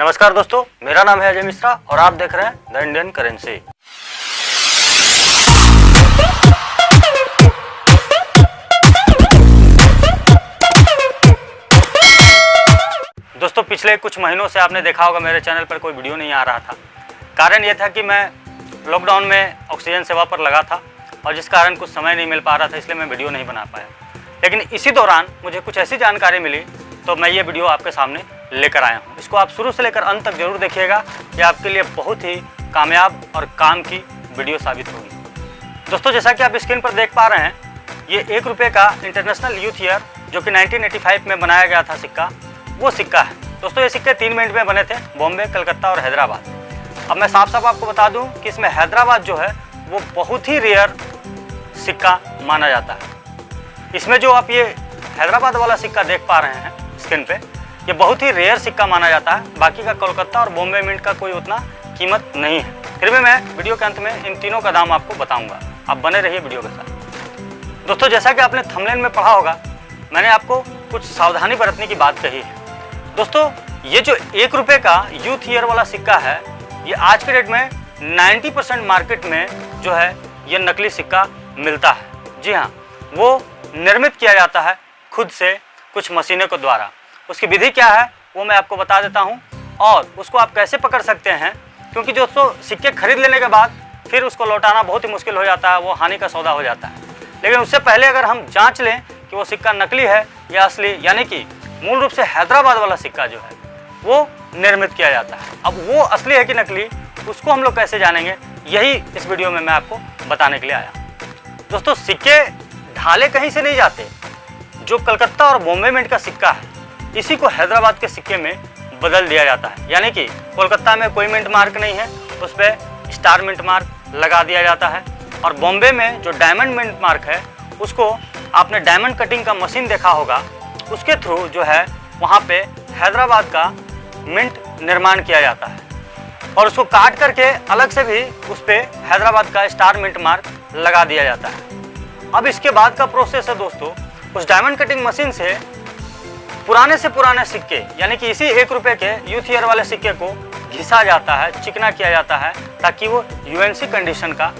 नमस्कार दोस्तों, मेरा नाम है अजय मिश्रा और आप देख रहे हैं द इंडियन करेंसी। दोस्तों, पिछले कुछ महीनों से आपने देखा होगा मेरे चैनल पर कोई वीडियो नहीं आ रहा था। कारण ये था कि मैं लॉकडाउन में ऑक्सीजन सेवा पर लगा था और जिस कारण कुछ समय नहीं मिल पा रहा था, इसलिए मैं वीडियो नहीं बना पाया। लेकिन इसी दौरान मुझे कुछ ऐसी जानकारी मिली तो मैं ये वीडियो आपके सामने लेकर आया हूँ। इसको आप शुरू से लेकर अंत तक जरूर देखिएगा, ये आपके लिए बहुत ही कामयाब और काम की वीडियो साबित होगी। दोस्तों, जैसा कि आप स्क्रीन पर देख पा रहे हैं, ये 1 रुपये का इंटरनेशनल यूथ ईयर जो कि 1985 में बनाया गया था सिक्का, वो सिक्का है। दोस्तों, ये सिक्के 3 मिनट में बने थे, बॉम्बे, कलकत्ता और हैदराबाद। अब मैं साफ साफ आपको बता दूं कि इसमें हैदराबाद जो है वो बहुत ही रेयर सिक्का माना जाता है। इसमें जो आप ये हैदराबाद वाला सिक्का देख पा रहे हैं स्क्रीन पे, ये बहुत ही रेयर सिक्का माना जाता है। बाकी का कोलकाता और बॉम्बे मिंट का कोई उतना कीमत नहीं है। फिर भी मैं वीडियो के अंत में इन तीनों का दाम आपको बताऊंगा, आप बने रहिए वीडियो के साथ। दोस्तों, जैसा कि आपने थंबनेल में पढ़ा होगा, मैंने आपको कुछ सावधानी बरतने की बात कही है। दोस्तों, ये जो 1 रुपये का यूथ ईयर वाला सिक्का है, ये आज के डेट में 90% मार्केट में जो है ये नकली सिक्का मिलता है। जी हाँ, वो निर्मित किया जाता है खुद से कुछ मशीनों के द्वारा। उसकी विधि क्या है वो मैं आपको बता देता हूँ और उसको आप कैसे पकड़ सकते हैं, क्योंकि दोस्तों सिक्के खरीद लेने के बाद फिर उसको लौटाना बहुत ही मुश्किल हो जाता है, वो हानि का सौदा हो जाता है। लेकिन उससे पहले अगर हम जांच लें कि वो सिक्का नकली है या असली, यानी कि मूल रूप से हैदराबाद वाला सिक्का जो है वो निर्मित किया जाता है, अब वो असली है कि नकली, उसको हम लोग कैसे जानेंगे, यही इस वीडियो में मैं आपको बताने के लिए आया। दोस्तों, सिक्के ढाले कहीं से नहीं जाते। जो कलकत्ता और बॉम्बे मिंट का सिक्का है, इसी को हैदराबाद के सिक्के में बदल दिया जाता है। यानी कि कोलकाता में कोई मिंट मार्क नहीं है, उस पर स्टार मिंट मार्क लगा दिया जाता है। और बॉम्बे में जो डायमंड मिंट मार्क है, उसको आपने डायमंड कटिंग का मशीन देखा होगा, उसके थ्रू जो है वहाँ पे हैदराबाद का मिंट निर्माण किया जाता है और उसको काट करके अलग से भी उस पर हैदराबाद का स्टार मिंट मार्क लगा दिया जाता है। अब इसके बाद का प्रोसेस है दोस्तों, उस डायमंड कटिंग मशीन से पुराने सिक्के, यानी कि इसी 1 रुपये के यूथ ईयर वाले सिक्के को घिसा जाता है, चिकना किया जाता है, ताकि वो यूएनसी कंडीशन का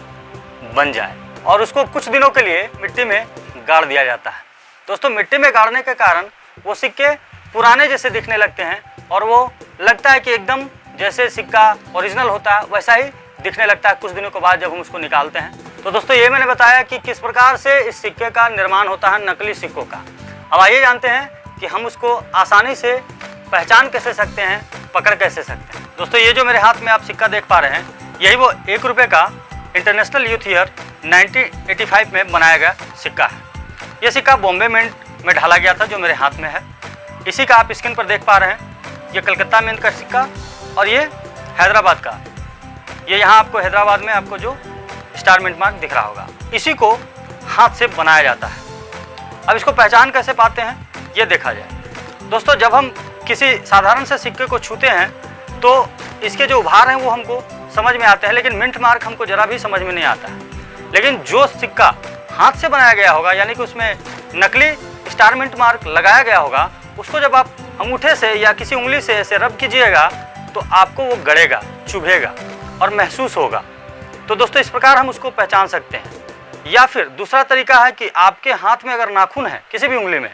बन जाए और उसको कुछ दिनों के लिए मिट्टी में गाड़ दिया जाता है। दोस्तों, मिट्टी में गाड़ने के कारण वो सिक्के पुराने जैसे दिखने लगते हैं और वो लगता है कि एकदम जैसे सिक्का ओरिजिनल होता है वैसा ही दिखने लगता है कुछ दिनों के बाद जब हम उसको निकालते हैं। तो दोस्तों, ये मैंने बताया कि किस प्रकार से इस सिक्के का निर्माण होता है, नकली सिक्कों का। अब आइए जानते हैं कि हम उसको आसानी से पहचान कैसे सकते हैं, पकड़ कैसे सकते हैं। दोस्तों, ये जो मेरे हाथ में आप सिक्का देख पा रहे हैं, यही वो 1 रुपये का इंटरनेशनल यूथ ईयर 1985 में बनाया गया सिक्का है। ये सिक्का बॉम्बे मिंट में ढाला गया था, जो मेरे हाथ में है। इसी का आप स्क्रीन पर देख पा रहे हैं, ये कलकत्ता मिंट का सिक्का और ये हैदराबाद का। ये यहाँ आपको हैदराबाद में आपको जो स्टार मिंट मार्क दिख रहा होगा, इसी को हाथ से बनाया जाता है। अब इसको पहचान कैसे पाते हैं, ये देखा जाए। दोस्तों, जब हम किसी साधारण से सिक्के को छूते हैं तो इसके जो उभार हैं वो हमको समझ में आते हैं, लेकिन मिंट मार्क हमको ज़रा भी समझ में नहीं आता है। लेकिन जो सिक्का हाथ से बनाया गया होगा, यानी कि उसमें नकली स्टार मिंट मार्क लगाया गया होगा, उसको जब आप अंगूठे से या किसी उंगली से ऐसे रब कीजिएगा तो आपको वो गड़ेगा, चुभेगा और महसूस होगा। तो दोस्तों, इस प्रकार हम उसको पहचान सकते हैं। या फिर दूसरा तरीका है कि आपके हाथ में अगर नाखून है किसी भी उंगली में,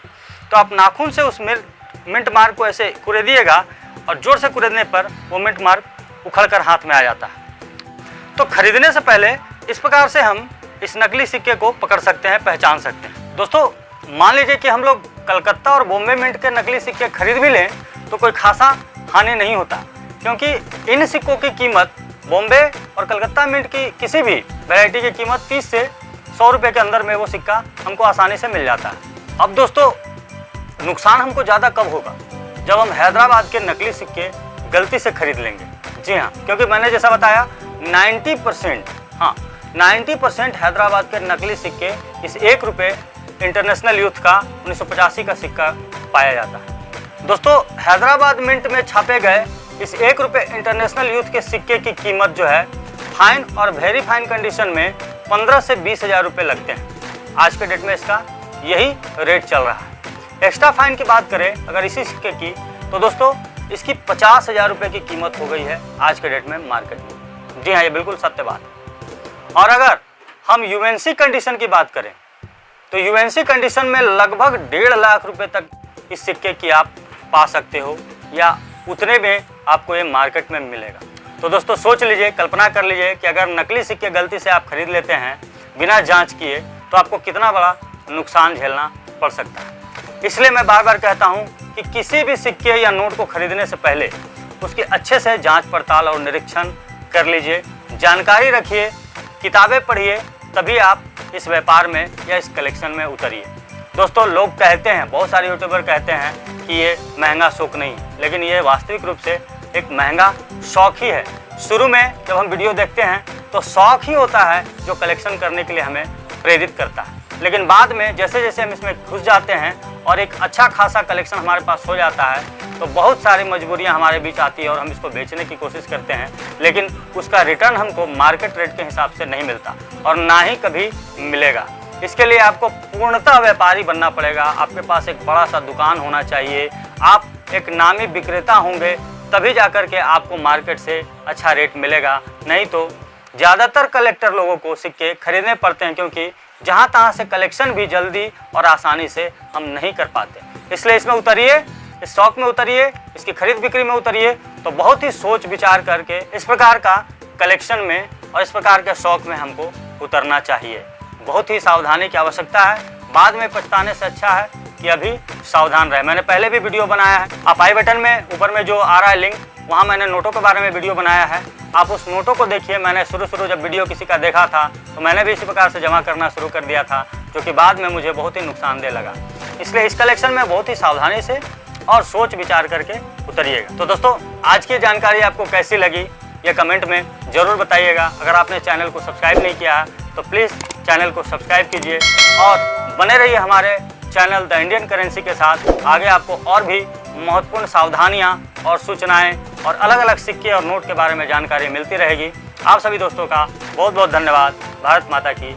तो आप नाखून से उस मिंट मार्क को ऐसे कुरेदिएगा और जोर से कुरेदने पर वो मिंट मार्क उखड़कर हाथ में आ जाता है। तो खरीदने से पहले इस प्रकार से हम इस नकली सिक्के को पकड़ सकते हैं, पहचान सकते हैं। दोस्तों, मान लीजिए कि हम लोग कलकत्ता और बॉम्बे मिंट के नकली सिक्के खरीद भी लें तो कोई खासा हानि नहीं होता, क्योंकि इन सिक्कों की कीमत बॉम्बे और कलकत्ता मिंट की किसी भी वैरायटी की कीमत 30 से 100 रुपये के अंदर में वो सिक्का हमको आसानी से मिल जाता है। अब दोस्तों, नुकसान हमको ज़्यादा कब होगा, जब हम हैदराबाद के नकली सिक्के गलती से खरीद लेंगे। जी हाँ, क्योंकि मैंने जैसा बताया 90% हैदराबाद के नकली सिक्के इस 1 रुपये इंटरनेशनल यूथ का 1985 का सिक्का पाया जाता है। दोस्तों, हैदराबाद मिंट में छापे गए इस 1 रुपये इंटरनेशनल यूथ के सिक्के की कीमत जो है फाइन और वेरी फाइन कंडीशन में 15 से 20 हज़ार रुपये लगते हैं। आज के डेट में इसका यही रेट चल रहा है। एक्स्ट्रा फाइन की बात करें अगर इसी सिक्के की, तो दोस्तों इसकी 50,000 रुपये की कीमत हो गई है आज के डेट में मार्केट में। जी हाँ, ये बिल्कुल सत्य बात है। और अगर हम यूएनसी कंडीशन की बात करें तो यूएनसी कंडीशन में लगभग 1.5 लाख रुपए तक इस सिक्के की आप पा सकते हो, या उतने में आपको ये मार्केट में मिलेगा। तो दोस्तों सोच लीजिए, कल्पना कर लीजिए कि अगर नकली सिक्के गलती से आप खरीद लेते हैं बिना जांच किए तो आपको कितना बड़ा नुकसान झेलना पड़ सकता है। इसलिए मैं बार बार कहता हूं कि किसी भी सिक्के या नोट को खरीदने से पहले उसकी अच्छे से जांच पड़ताल और निरीक्षण कर लीजिए, जानकारी रखिए, किताबें पढ़िए, तभी आप इस व्यापार में या इस कलेक्शन में उतरिए। दोस्तों लोग कहते हैं, बहुत सारे यूट्यूबर कहते हैं कि ये महंगा शौक नहीं है, लेकिन ये वास्तविक रूप से एक महंगा शौक ही है। शुरू में जब हम वीडियो देखते हैं तो शौक ही होता है जो कलेक्शन करने के लिए हमें प्रेरित करता है, लेकिन बाद में जैसे जैसे हम इसमें घुस जाते हैं और एक अच्छा खासा कलेक्शन हमारे पास हो जाता है तो बहुत सारी मजबूरियां हमारे बीच आती है और हम इसको बेचने की कोशिश करते हैं, लेकिन उसका रिटर्न हमको मार्केट रेट के हिसाब से नहीं मिलता और ना ही कभी मिलेगा। इसके लिए आपको पूर्णतः व्यापारी बनना पड़ेगा। आपके पास एक बड़ा सा दुकान होना चाहिए, आप एक नामी विक्रेता होंगे, तभी जाकर के आपको मार्केट से अच्छा रेट मिलेगा। नहीं तो ज़्यादातर कलेक्टर लोगों को सिक्के खरीदने पड़ते हैं, क्योंकि जहाँ तहाँ से कलेक्शन भी जल्दी और आसानी से हम नहीं कर पाते। इसलिए इसमें उतरिए, इस शौक में उतरिए, इसकी खरीद बिक्री में उतरिए, तो बहुत ही सोच विचार करके इस प्रकार का कलेक्शन में और इस प्रकार के शौक में हमको उतरना चाहिए। बहुत ही सावधानी की आवश्यकता है, बाद में पछताने से अच्छा है कि अभी सावधान रहे। मैंने पहले भी वीडियो बनाया है, आप आई बटन में ऊपर में जो आ रहा है लिंक, वहाँ मैंने नोटों के बारे में वीडियो बनाया है, आप उस नोटों को देखिए। मैंने शुरू जब वीडियो किसी का देखा था तो मैंने भी इसी प्रकार से जमा करना शुरू कर दिया था, जो कि बाद में मुझे बहुत ही नुकसानदेह लगा। इसलिए इस कलेक्शन में बहुत ही सावधानी से और सोच विचार करके उतरिएगा। तो दोस्तों आज की जानकारी आपको कैसी लगी ये कमेंट में ज़रूर बताइएगा। अगर आपने चैनल को सब्सक्राइब नहीं किया है तो प्लीज़ चैनल को सब्सक्राइब कीजिए और बने रहिए हमारे चैनल द इंडियन करेंसी के साथ। आगे आपको और भी महत्वपूर्ण सावधानियां और सूचनाएं और अलग अलग सिक्के और नोट के बारे में जानकारी मिलती रहेगी। आप सभी दोस्तों का बहुत बहुत धन्यवाद। भारत माता की